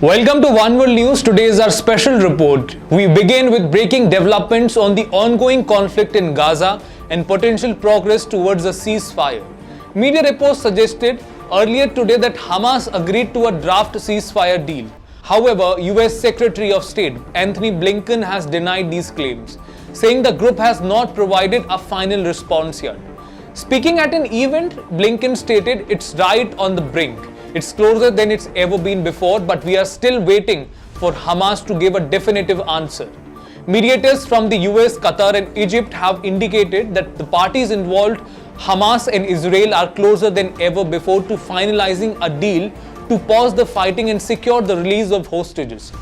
Welcome to One World News. Today is our special report. We begin with breaking developments on the ongoing conflict in Gaza and potential progress towards a ceasefire. Media reports suggested earlier today that Hamas agreed to a draft ceasefire deal. However, US Secretary of State Anthony Blinken has denied these claims, saying the group has not provided a final response yet. Speaking at an event, Blinken stated it's right on the brink. It's closer than it's ever been before, but we are still waiting for Hamas to give a definitive answer. Mediators from the US, Qatar and Egypt have indicated that the parties involved, Hamas and Israel, are closer than ever before to finalizing a deal to pause the fighting and secure the release of hostages.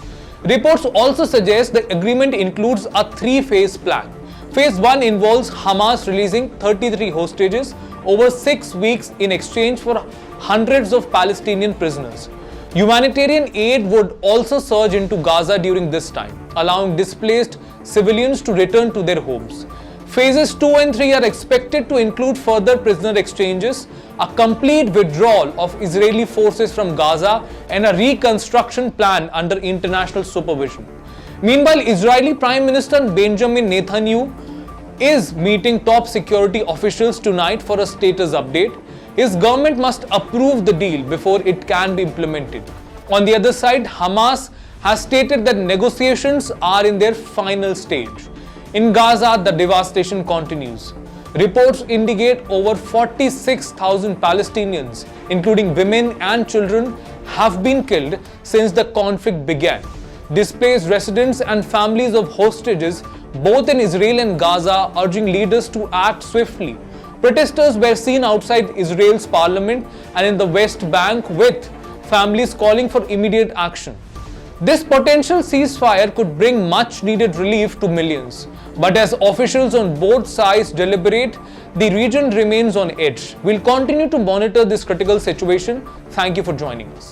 Reports also suggest the agreement includes a three-phase plan. Phase 1 involves Hamas releasing 33 hostages over 6 weeks in exchange for hundreds of Palestinian prisoners. Humanitarian aid would also surge into Gaza during this time, allowing displaced civilians to return to their homes. Phases 2 and 3 are expected to include further prisoner exchanges, a complete withdrawal of Israeli forces from Gaza, and a reconstruction plan under international supervision. Meanwhile, Israeli Prime Minister Benjamin Netanyahu is meeting top security officials tonight for a status update. His government must approve the deal before it can be implemented. On the other side, Hamas has stated that negotiations are in their final stage. In Gaza, the devastation continues. Reports indicate over 46,000 Palestinians, including women and children, have been killed since the conflict began. Displaced residents and families of hostages, both in Israel and Gaza, urging leaders to act swiftly. Protesters were seen outside Israel's parliament and in the West Bank, with families calling for immediate action. This potential ceasefire could bring much needed relief to millions. But as officials on both sides deliberate, the region remains on edge. We'll continue to monitor this critical situation. Thank you for joining us.